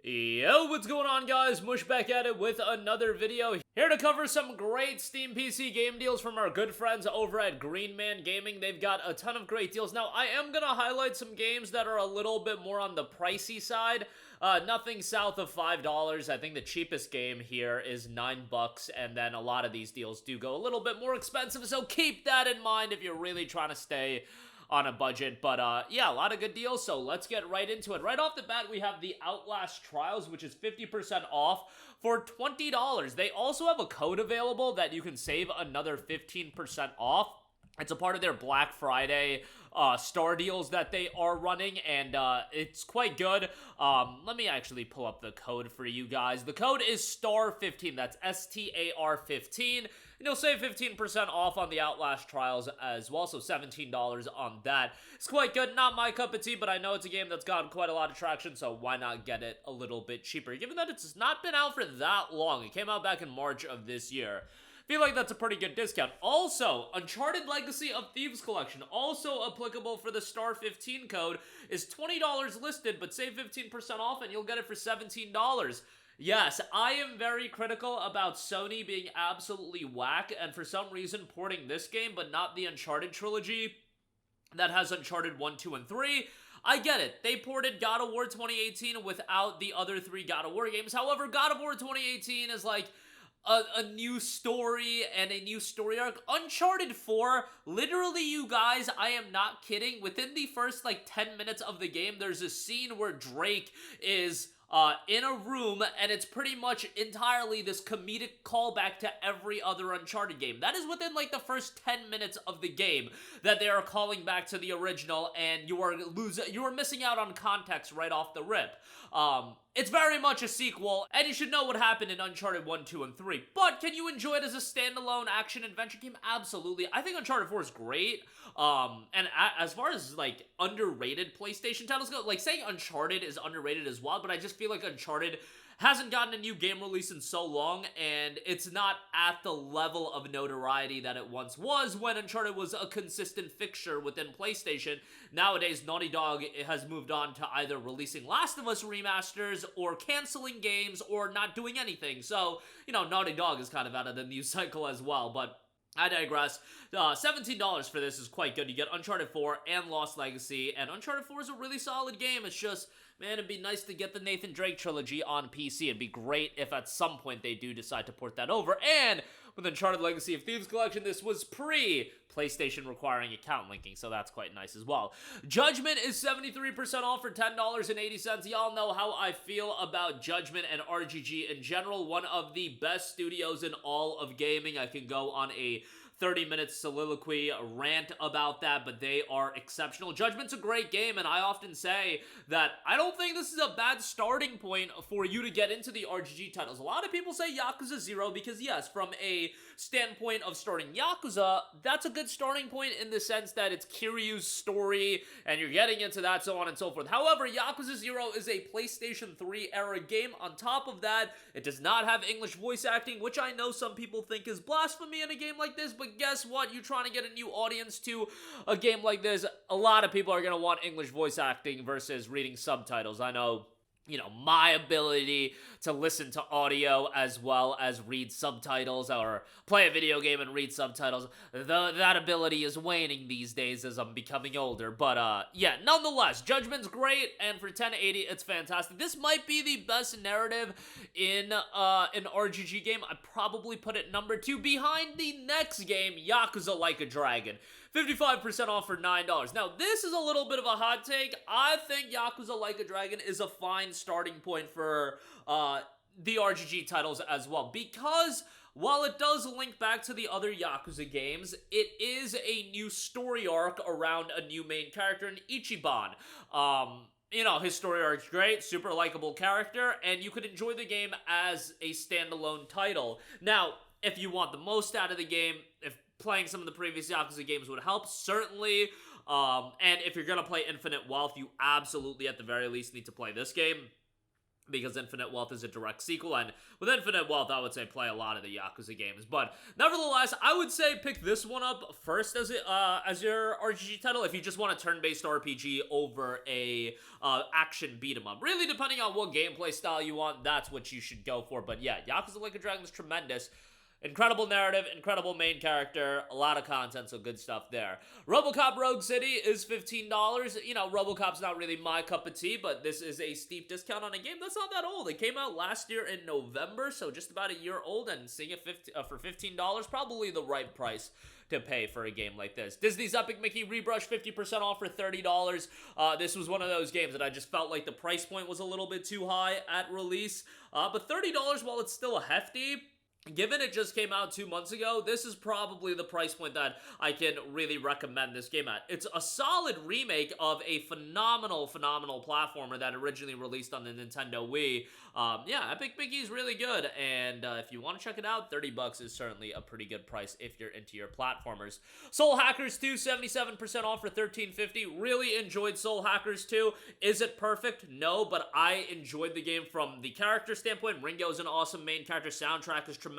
Yo, what's going on, guys? Mush back at it with another video. Here to cover some great Steam PC game deals from our good friends over at Green Man Gaming. They've got a ton of great deals. Now, I am going to highlight some games that are a little bit more on the pricey side. Nothing south of $5. I think the cheapest game here is $9, and then a lot of these deals do go a little bit more expensive, so keep that in mind if you're really trying to stay on a budget. But yeah, a lot of good deals, so let's get right into it. Right off the bat, we have the Outlast Trials, which is 50% off for $20. They also have a code available that you can save another 15% off. It's a part of their Black Friday star deals that they are running, and it's quite good. Let me actually pull up the code for you guys. The code is STAR15. That's STAR15. And you'll save 15% off on the Outlast Trials as well, so $17 on that. It's quite good. Not my cup of tea, but I know it's a game that's gotten quite a lot of traction, so why not get it a little bit cheaper? Given that it's not been out for that long. It came out back in March of this year. Feel like that's a pretty good discount. Also, Uncharted Legacy of Thieves Collection, also applicable for the STAR15 code, is $20 listed, but save 15% off and you'll get it for $17. Yes, I am very critical about Sony being absolutely whack, and for some reason porting this game, but not the Uncharted trilogy that has Uncharted 1, 2, and 3. I get it. They ported God of War 2018 without the other three God of War games. However, God of War 2018 is like a new story and a new story arc. Uncharted 4, literally, you guys, I am not kidding, within the first, 10 minutes of the game, there's a scene where Drake is in a room, and it's pretty much entirely this comedic callback to every other Uncharted game. That is within, the first 10 minutes of the game that they are calling back to the original, and you are missing out on context right off the rip. It's very much a sequel, and you should know what happened in Uncharted 1, 2, and 3. But can you enjoy it as a standalone action-adventure game? Absolutely. I think Uncharted 4 is great. And as far as, underrated PlayStation titles go, saying Uncharted is underrated as well, but I just feel like Uncharted hasn't gotten a new game release in so long, and it's not at the level of notoriety that it once was when Uncharted was a consistent fixture within PlayStation. Nowadays, Naughty Dog has moved on to either releasing Last of Us remasters or canceling games or not doing anything. So, Naughty Dog is kind of out of the news cycle as well, but I digress. $17 for this is quite good. You get Uncharted 4 and Lost Legacy, and Uncharted 4 is a really solid game. It's just, man, it'd be nice to get the Nathan Drake trilogy on PC. It'd be great if at some point they do decide to port that over. And with Uncharted Legacy of Thieves Collection, this was pre-PlayStation requiring account linking, so that's quite nice as well. Judgment is 73% off for $10.80. Y'all know how I feel about Judgment and RGG in general. One of the best studios in all of gaming. I can go on a 30-minute soliloquy rant about that, but they are exceptional. Judgment's a great game, and I often say that I don't think this is a bad starting point for you to get into the RGG titles. A lot of people say Yakuza 0 because, yes, from a standpoint of starting Yakuza, that's a good starting point in the sense that it's Kiryu's story, and you're getting into that, so on and so forth. However, Yakuza 0 is a PlayStation 3 era game. On top of that, it does not have English voice acting, which I know some people think is blasphemy in a game like this, but guess what? You're trying to get a new audience to a game like this. A lot of people are going to want English voice acting versus reading subtitles. I know, my ability to listen to audio as well as read subtitles or play a video game and read subtitles, that ability is waning these days as I'm becoming older. But, yeah, nonetheless, Judgment's great, and for $10.80, it's fantastic. This might be the best narrative in an RGG game. I'd probably put it number 2 behind the next game, Yakuza Like a Dragon. 55% off for $9. Now, this is a little bit of a hot take. I think Yakuza Like a Dragon is a fine starting point for the RGG titles as well, because while it does link back to the other Yakuza games, it is a new story arc around a new main character in Ichiban. His story arc's great, super likable character, and you could enjoy the game as a standalone title. Now, if you want the most out of the game, if playing some of the previous Yakuza games would help, certainly. And if you're going to play Infinite Wealth, you absolutely, at the very least, need to play this game. because Infinite Wealth is a direct sequel, and with Infinite Wealth, I would say play a lot of the Yakuza games. But nevertheless, I would say pick this one up first as your RPG title if you just want a turn-based RPG over a action beat-em-up. Really, depending on what gameplay style you want, that's what you should go for. But yeah, Yakuza Like a Dragon is tremendous. Incredible narrative, incredible main character, a lot of content, so good stuff there. RoboCop Rogue City is $15. You know, RoboCop's not really my cup of tea, but this is a steep discount on a game that's not that old. It came out last year in November, so just about a year old, and seeing it for $15, probably the right price to pay for a game like this. Disney's Epic Mickey Rebrushed, 50% off for $30. This was one of those games that I just felt like the price point was a little bit too high at release, but $30, while it's still a hefty, given it just came out 2 months ago, this is probably the price point that I can really recommend this game at. It's a solid remake of a phenomenal platformer that originally released on the Nintendo Wii. Yeah, Epic Mickey's really good, and if you want to check it out, $30 is certainly a pretty good price if you're into your platformers. Soul Hackers 2, 77% off for $13.50. Really enjoyed Soul Hackers 2. Is it perfect? No, but I enjoyed the game from the character standpoint. Ringo's an awesome main character. Soundtrack is tremendous.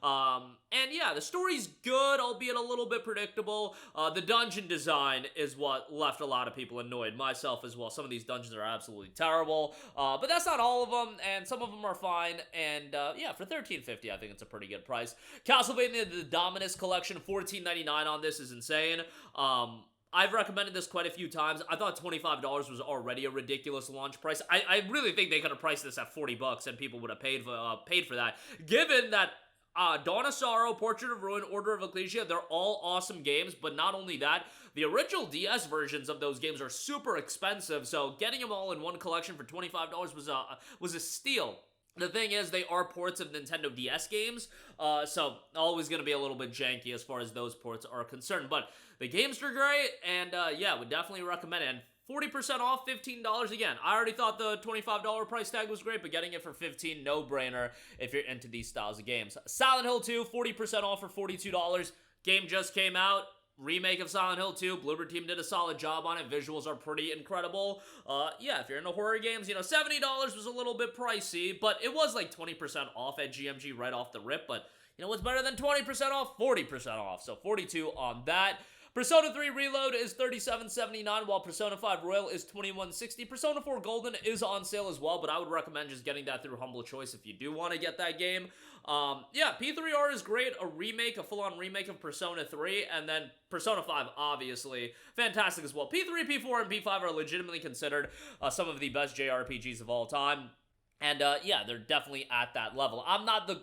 And yeah, the story's good, albeit a little bit predictable. The dungeon design is what left a lot of people annoyed, myself as well. Some of these dungeons are absolutely terrible, but that's not all of them, and some of them are fine. And yeah, for $13.50, I think it's a pretty good price. Castlevania the Dominus Collection, $14.99 on this is insane. I've recommended this quite a few times. I thought $25 was already a ridiculous launch price. I really think they could have priced this at $40 and people would have paid for that. Given that Dawn of Sorrow, Portrait of Ruin, Order of Ecclesia, they're all awesome games, but not only that, the original DS versions of those games are super expensive, so getting them all in one collection for $25 was a steal. The thing is, they are ports of Nintendo DS games, so always going to be a little bit janky as far as those ports are concerned. But the games are great, and yeah, would definitely recommend it. And 40% off, $15 again. I already thought the $25 price tag was great, but getting it for $15, no-brainer if you're into these styles of games. Silent Hill 2, 40% off for $42. Game just came out. Remake of Silent Hill 2, Bloober Team did a solid job on it. Visuals are pretty incredible. Yeah, if you're into horror games, you know, $70 was a little bit pricey, but it was like 20% off at GMG right off the rip. But you know what's better than 20% off? 40% off. So 42 on that. Persona 3 Reload is $37.79, while Persona 5 Royal is $21.60. Persona 4 Golden is on sale as well, but I would recommend just getting that through Humble Choice if you do want to get that game. Yeah, P3R is great, a full-on remake of Persona 3, and then Persona 5, obviously, fantastic as well. P3, P4, and P5 are legitimately considered some of the best JRPGs of all time. And, yeah, they're definitely at that level. I'm not the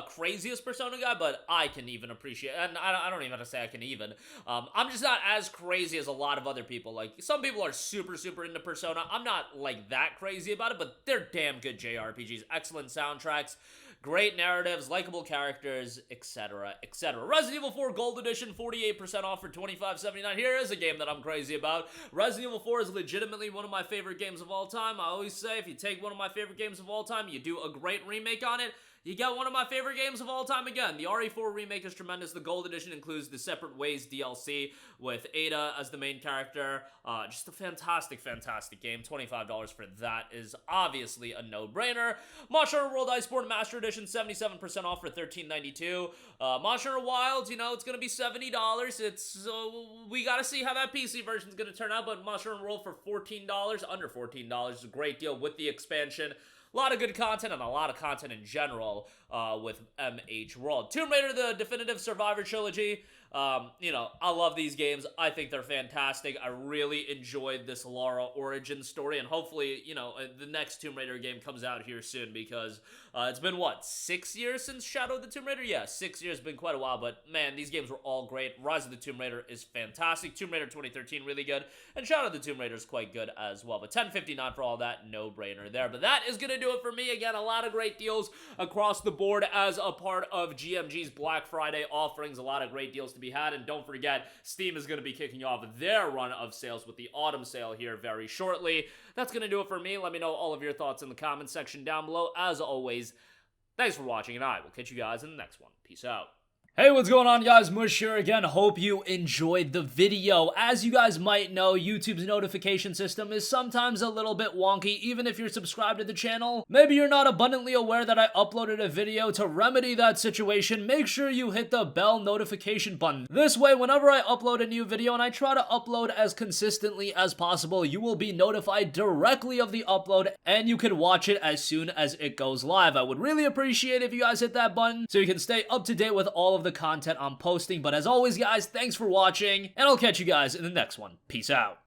craziest Persona guy, but I can even appreciate, and I don't even have to say I can even. I'm just not as crazy as a lot of other people. Like, some people are super into Persona. I'm not, like, that crazy about it, but they're damn good JRPGs. Excellent soundtracks, great narratives, likable characters, etc., etc. Resident Evil 4 Gold Edition, 48% off for $25.79. Here is a game that I'm crazy about. Resident Evil 4 is legitimately one of my favorite games of all time. I always say, if you take one of my favorite games of all time, you do a great remake on it, you get one of my favorite games of all time again. The RE4 remake is tremendous. The Gold Edition includes the Separate Ways DLC with Ada as the main character. Just a fantastic game. $25 for that is obviously a no-brainer. Monster Hunter World Iceborne Master Edition, 77% off for $13.92. Monster Hunter Wilds, you know, it's going to be $70. We got to see how that PC version is going to turn out, but Monster Hunter World for $14, under $14 is a great deal with the expansion. A lot of good content and a lot of content in general with MH World. Tomb Raider, the Definitive Survivor Trilogy. You know, I love these games. I think they're fantastic. I really enjoyed this Lara origin story, and hopefully, you know, the next Tomb Raider game comes out here soon, because it's been, what, 6 years since Shadow of the Tomb Raider? Yeah, 6 years, been quite a while, but man, these games were all great. Rise of the Tomb Raider is fantastic. Tomb Raider 2013, really good, and Shadow of the Tomb Raider is quite good as well, but $10.59 for all that, no-brainer there. But that is going to do it for me. Again, a lot of great deals across the board as a part of GMG's Black Friday offerings. A lot of great deals to be had, and don't forget, Steam is going to be kicking off their run of sales with the autumn sale here very shortly. That's going to do it for me. Let me know all of your thoughts in the comments section down below. As always, thanks for watching, and I will catch you guys in the next one. Peace out. Hey, what's going on, guys? Mush here again. Hope you enjoyed the video. As you guys might know, YouTube's notification system is sometimes a little bit wonky, even if you're subscribed to the channel. Maybe you're not abundantly aware that I uploaded a video. To remedy that situation, make sure you hit the bell notification button. This way, whenever I upload a new video, and I try to upload as consistently as possible, you will be notified directly of the upload, and you can watch it as soon as it goes live. I would really appreciate if you guys hit that button so you can stay up to date with all of the content I'm posting. But as always, guys, thanks for watching, and I'll catch you guys in the next one. Peace out.